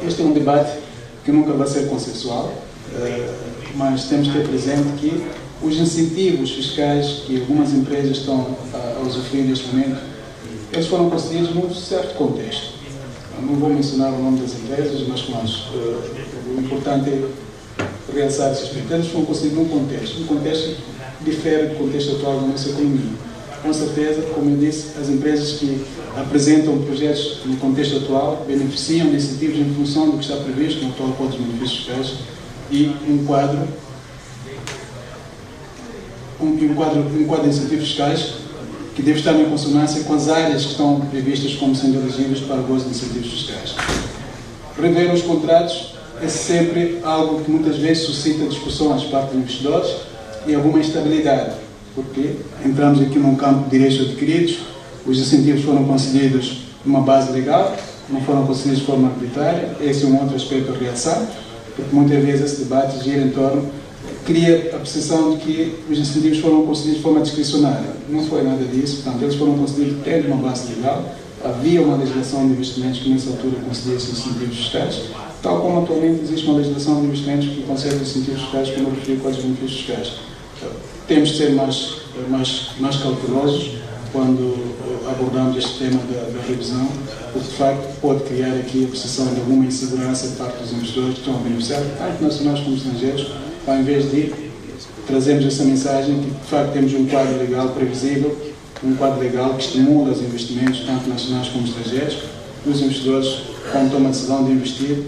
A: este é um debate que nunca vai ser consensual, mas temos que ter presente que os incentivos fiscais que algumas empresas estão a usufruir neste momento, eles foram concedidos num certo contexto. Eu não vou mencionar o nome das empresas, mas o importante é realçar esse aspecto. Eles foram concedidos num contexto. Um contexto difere do contexto atual da nossa economia. Com certeza, como eu disse, as empresas que apresentam projetos no contexto atual beneficiam de incentivos em função do que está previsto no atual Código de Benefícios Fiscais e um quadro de incentivos fiscais que deve estar em consonância com as áreas que estão previstas como sendo elegíveis para o gozo de incentivos fiscais. Rever os contratos é sempre algo que muitas vezes suscita discussões parte dos investidores e alguma instabilidade, porque entramos aqui num campo de direitos adquiridos, os incentivos foram concedidos numa base legal, não foram concedidos de forma arbitrária. Esse é um outro aspecto a realçar, porque muitas vezes esse debate gira em torno, cria a percepção de que os incentivos foram concedidos de forma discricionária. Não foi nada disso, portanto, eles foram concedidos tendo uma base legal, havia uma legislação de investimentos que nessa altura concedia esses incentivos fiscais, tal como atualmente existe uma legislação de investimentos que concede incentivos fiscais, como eu referi, com os benefícios fiscais. Temos de ser mais cautelosos quando abordamos este tema da revisão, porque de facto pode criar aqui a percepção de alguma insegurança de parte dos investidores que estão a beneficiar, tanto nacionais como estrangeiros, ao invés de trazermos essa mensagem que de facto temos um quadro legal previsível, um quadro legal que estimula os investimentos, tanto nacionais como estrangeiros. Os investidores, quando tomam a decisão de investir,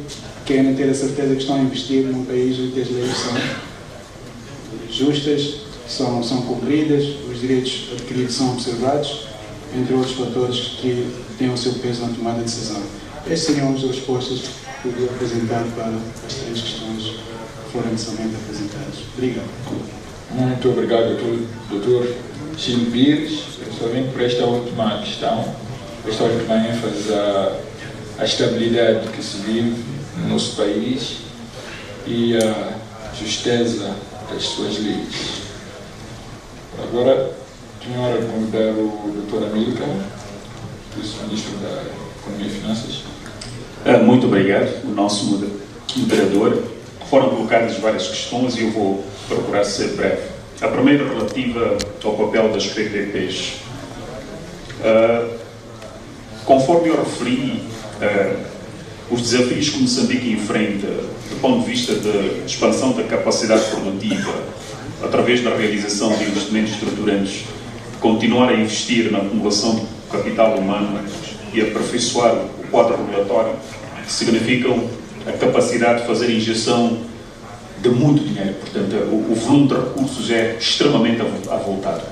A: querem ter a certeza que estão a investir num país em que as leis são justas, são cumpridas, os direitos adquiridos são observados, entre outros fatores que têm o seu peso na tomada de decisão. Estas seriam as respostas que eu vou apresentar para as três questões que foram inicialmente apresentadas. Obrigado.
B: Muito obrigado, Dr. Chilo Pires, somente por esta última questão, esta última ênfase à estabilidade que se vive no nosso país e à justeza das suas leis. Agora, tenho a hora de convidar o Dr. Amílcar, Vice-Ministro da Economia e Finanças.
D: Muito obrigado, o nosso moderador. Foram colocadas várias questões e eu vou procurar ser breve. A primeira relativa ao papel das PPPs. Conforme eu referi, os desafios que Moçambique enfrenta do ponto de vista da expansão da capacidade produtiva através da realização de investimentos estruturantes, continuar a investir na acumulação de capital humano e aperfeiçoar o quadro regulatório, que significam a capacidade de fazer injeção de muito dinheiro. Portanto, o volume de recursos é extremamente avultado.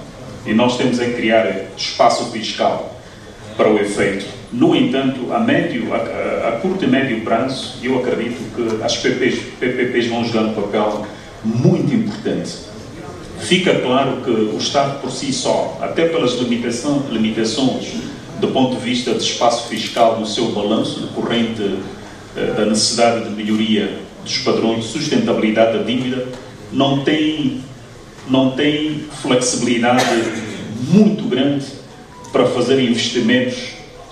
D: E nós temos que criar espaço fiscal para o efeito. No entanto, a curto e médio prazo, eu acredito que as PPPs vão jogar um papel muito importante. Fica claro que o Estado por si só, até pelas limitações do ponto de vista de espaço fiscal no seu balanço decorrente da necessidade de melhoria dos padrões de sustentabilidade da dívida, não tem flexibilidade muito grande para fazer investimentos,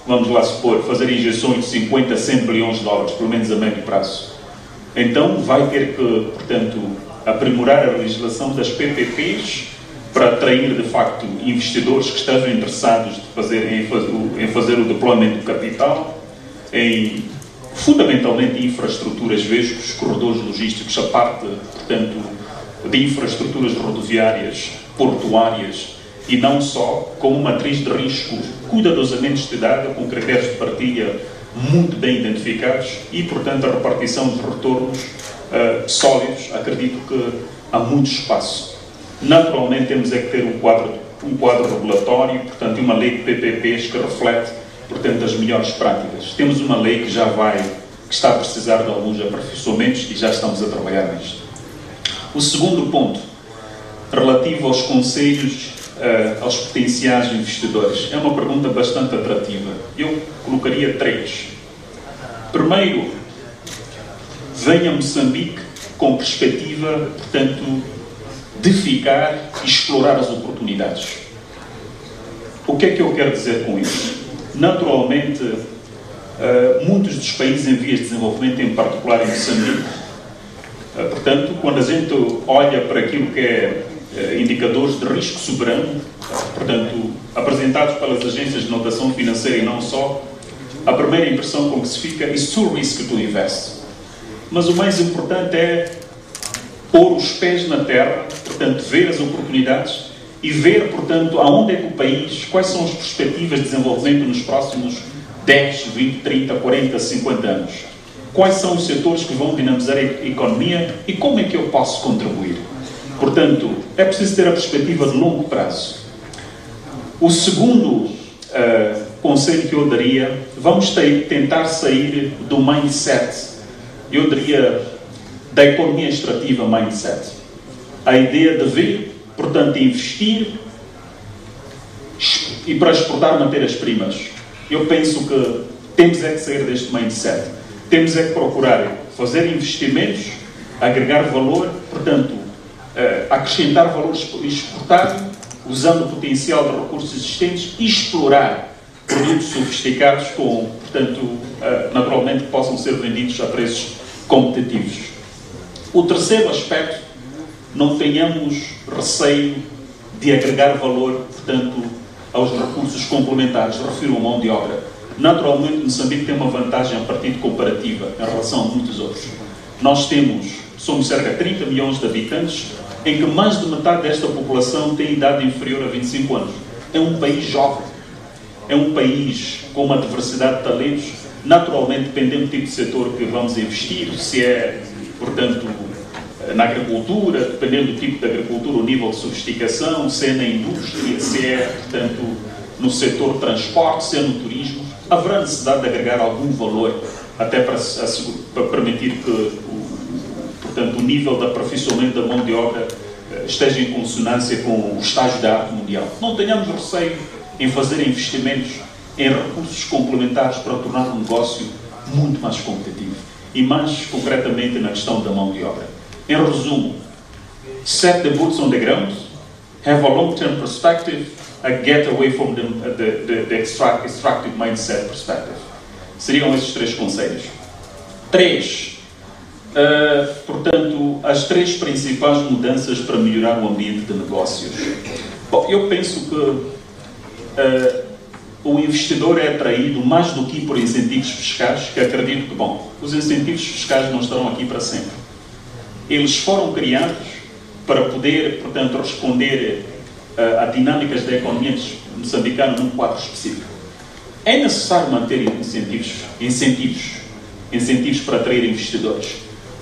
D: vamos lá supor, fazer injeções de 50 a 100 bilhões de dólares, pelo menos a médio prazo. Então vai ter que, portanto, aprimorar a legislação das PPPs para atrair, de facto, investidores que estejam interessados em fazer o deployment do capital, fundamentalmente em infraestruturas, vejo que os corredores logísticos, a parte, portanto, de infraestruturas rodoviárias, portuárias, e não só, como matriz de risco cuidadosamente estudada, com critérios de partilha muito bem identificados e, portanto, a repartição de retornos sólidos. Acredito que há muito espaço. Naturalmente, temos que ter um quadro regulatório, portanto, uma lei de PPPs que reflete, portanto, as melhores práticas. Temos uma lei que que está a precisar de alguns aperfeiçoamentos e já estamos a trabalhar nisto. O segundo ponto, relativo aos conselhos aos potenciais investidores, é uma pergunta bastante atrativa. Eu colocaria três. Primeiro, venha Moçambique com perspectiva, portanto, de ficar e explorar as oportunidades. O que é que eu quero dizer com isso? Naturalmente, muitos dos países em vias de desenvolvimento, em particular em Moçambique, portanto, quando a gente olha para aquilo que é indicadores de risco soberano, portanto, apresentados pelas agências de notação financeira e não só, a primeira impressão com que se fica é too risky to invest. Mas o mais importante é pôr os pés na terra, portanto, ver as oportunidades e ver, portanto, aonde é que o país, quais são as perspectivas de desenvolvimento nos próximos 10, 20, 30, 40, 50 anos. Quais são os setores que vão dinamizar a economia e como é que eu posso contribuir. Portanto, é preciso ter a perspectiva de longo prazo. O segundo conselho que eu daria, vamos tentar sair do mindset, eu diria, da economia extrativa mindset. A ideia de vir, portanto, investir e para exportar matérias-primas. Eu penso que temos é que sair deste mindset. Temos é que procurar fazer investimentos, agregar valor, portanto, acrescentar valor exportado, usando o potencial de recursos existentes e explorar produtos sofisticados com, portanto, naturalmente que possam ser vendidos a preços competitivos. O terceiro aspecto, não tenhamos receio de agregar valor, portanto, aos recursos complementares, refiro a mão de obra. Naturalmente, Moçambique tem uma vantagem a partir de comparativa em relação a muitos outros. Nós somos cerca de 30 milhões de habitantes, em que mais de metade desta população tem idade inferior a 25 anos. É um país jovem, é um país com uma diversidade de talentos, naturalmente dependendo do tipo de setor que vamos investir, se é, portanto, na agricultura, dependendo do tipo de agricultura, o nível de sofisticação, se é na indústria, se é, portanto, no setor de transporte, se é no turismo, haverá necessidade de agregar algum valor, até para permitir que portanto, o nível de aperfeiçoamento da mão de obra esteja em consonância com o estágio da arte mundial. Não tenhamos receio em fazer investimentos em recursos complementares para tornar o negócio muito mais competitivo. E mais concretamente na questão da mão de obra. Em resumo, set the boots on the ground, have a long-term perspective, and get away from the extractive mindset perspective. Seriam esses 3 conselhos. 3. Portanto, as 3 principais mudanças para melhorar o ambiente de negócios. Bom, eu penso que o investidor é atraído mais do que por incentivos fiscais, que acredito que, bom, os incentivos fiscais não estarão aqui para sempre. Eles foram criados para poder, portanto, responder a dinâmicas da economia moçambicana num quadro específico. É necessário manter incentivos para atrair investidores.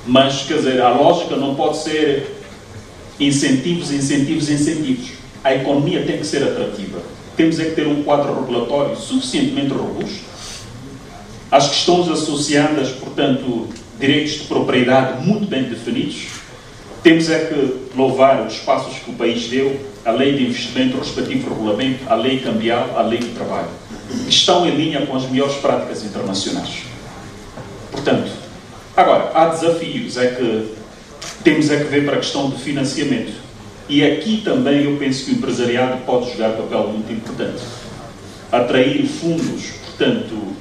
D: Mas, quer dizer, a lógica não pode ser incentivos. A economia tem que ser atrativa. Temos é que ter um quadro regulatório suficientemente robusto. As questões associadas, portanto, direitos de propriedade muito bem definidos. Temos é que louvar os passos que o país deu, a lei de investimento, o respectivo regulamento, a lei cambial, a lei de trabalho, que estão em linha com as melhores práticas internacionais. Portanto, agora, há desafios, temos é que ver para a questão do financiamento. E aqui também eu penso que o empresariado pode jogar um papel muito importante. Atrair fundos, portanto,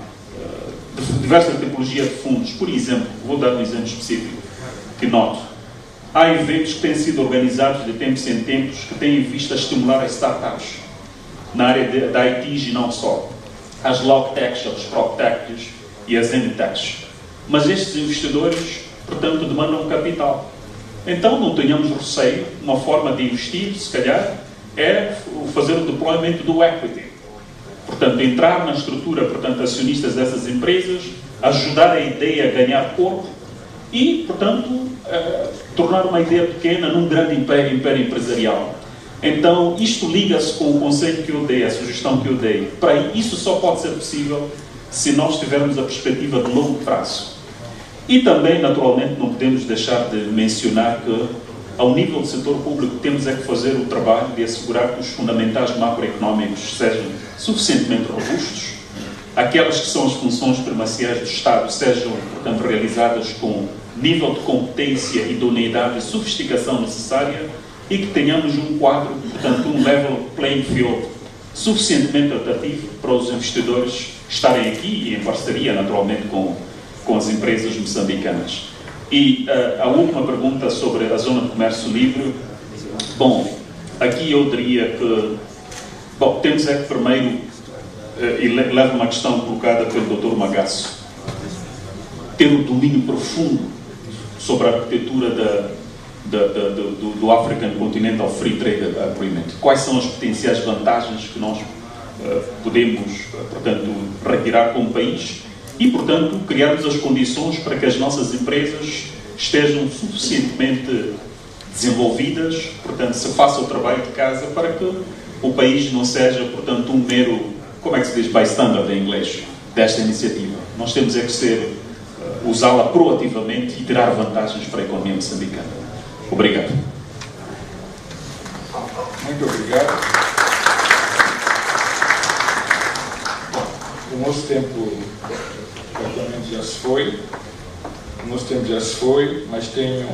D: de diversa tipologia de fundos. Por exemplo, vou dar um exemplo específico que noto. Há eventos que têm sido organizados de tempos em tempos que têm visto a estimular as startups na área da IT e não só. As Logtechs, as PropTechs e as Endtechs. Mas estes investidores, portanto, demandam capital. Então, não tenhamos receio. Uma forma de investir, se calhar, é fazer o deployment do equity. Portanto, entrar na estrutura, portanto, acionistas dessas empresas, ajudar a ideia a ganhar corpo e, portanto, tornar uma ideia pequena num grande império empresarial. Então, isto liga-se com o conselho que eu dei, a sugestão que eu dei. Para isso só pode ser possível se nós tivermos a perspectiva de longo prazo. E também, naturalmente, não podemos deixar de mencionar que, ao nível do setor público, temos é que fazer o trabalho de assegurar que os fundamentais macroeconómicos sejam suficientemente robustos, aquelas que são as funções primaciais do Estado sejam, portanto, realizadas com nível de competência, idoneidade e sofisticação necessária e que tenhamos um quadro, portanto, um level playing field suficientemente atrativo para os investidores estarem aqui e em parceria, naturalmente, com as empresas moçambicanas. E a última pergunta sobre a zona de comércio livre. Bom, aqui eu diria que, bom, temos é que primeiro, e levo uma questão colocada pelo Dr. Magasso, ter um domínio profundo sobre a arquitetura do African Continental Free Trade Agreement. Quais são as potenciais vantagens que nós podemos, portanto, retirar como país e, portanto, criarmos as condições para que as nossas empresas estejam suficientemente desenvolvidas, portanto, se faça o trabalho de casa para que o país não seja, portanto, um mero, como é que se diz, bystander em inglês, desta iniciativa. Nós temos é que ser, usá-la proativamente e tirar vantagens para a economia moçambicana. Obrigado.
B: Muito obrigado. O nosso tempo praticamente já se foi. O nosso tempo já se foi, mas tenho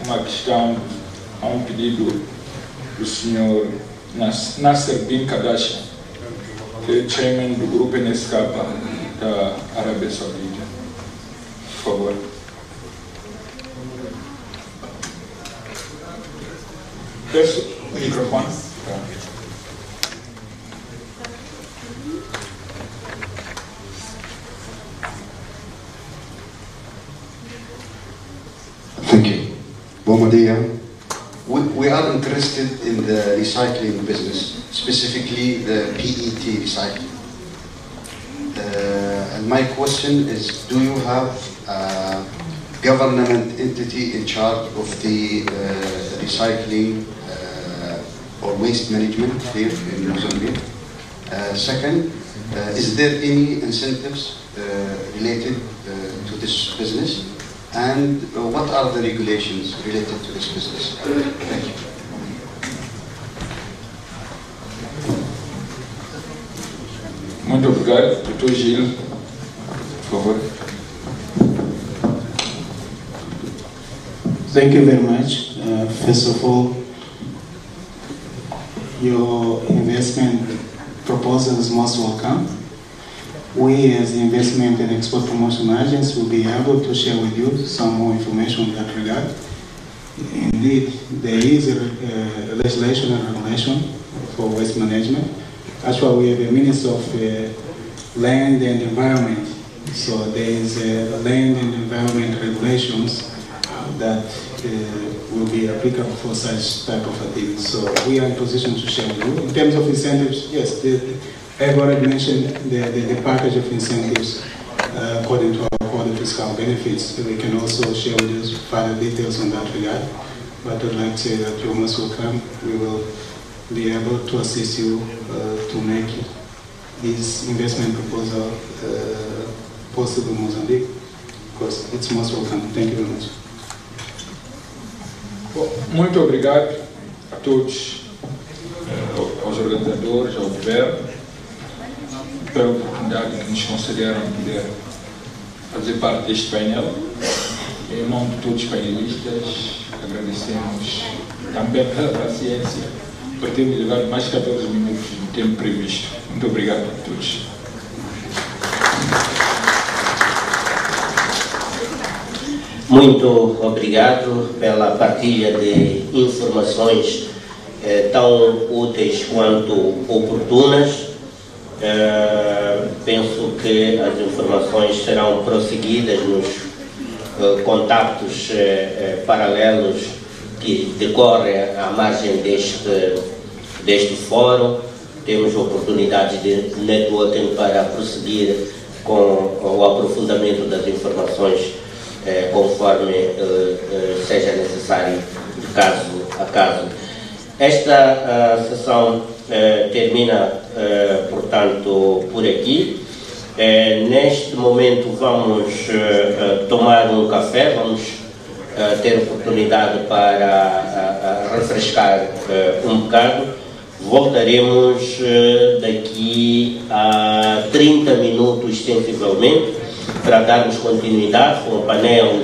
B: uma questão, há um pedido do Sr. Nasser Bin Kadasha, que é chairman do grupo NSK da Arábia Saudita. Por favor. Peço o microfone.
E: Thank you. Bom dia. We are interested in the recycling business, specifically the PET recycling. And my question is, do you have a government entity in charge of the recycling or waste management here in Mozambique? Second, is there any incentives related to this business? And what are the regulations related to this business? Thank you.
B: Muito obrigado. Dr. Gil, por favor.
A: Thank you very much. First of all, your investment proposal is most welcome. We, as the Investment and Export Promotion Agents, will be able to share with you some more information in that regard. Indeed, there is a legislation and regulation for waste management. Actually, we have a Minister of Land and Environment. So there is land and environment regulations that will be applicable for such type of activities. So we are in position to share with you. In terms of incentives, yes, I've already mentioned the package of incentives according to our Code of Fiscal Benefits. We can also share with you further details on that regard. But I'd like to say that you're most welcome. We will be able to assist you to make this investment proposal possible in Mozambique, because it's most welcome. Thank you very much.
B: Bom, muito obrigado a todos, aos organizadores, ao governo, pela oportunidade que nos concederam de poder fazer parte deste painel. Em nome de todos os painelistas, agradecemos também pela paciência por termos levado mais de 14 minutos do tempo previsto. Muito obrigado a todos.
F: Muito obrigado pela partilha de informações tão úteis quanto oportunas. Penso que as informações serão prosseguidas nos contactos paralelos que decorrem à margem deste fórum. Temos oportunidades de networking para prosseguir com o aprofundamento das informações conforme seja necessário, de caso a caso. Esta sessão termina, portanto, por aqui. Neste momento vamos tomar um café, vamos ter oportunidade para refrescar um bocado. Voltaremos daqui a 30 minutos, sensivelmente, para darmos continuidade com o painel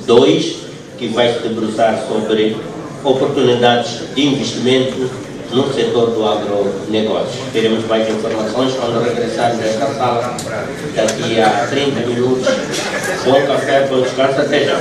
F: 2, que vai se debruçar sobre oportunidades de investimento no setor do agronegócio. Teremos mais informações quando regressarmos a esta sala daqui a 30 minutos. Bom café, bom descanso, até já.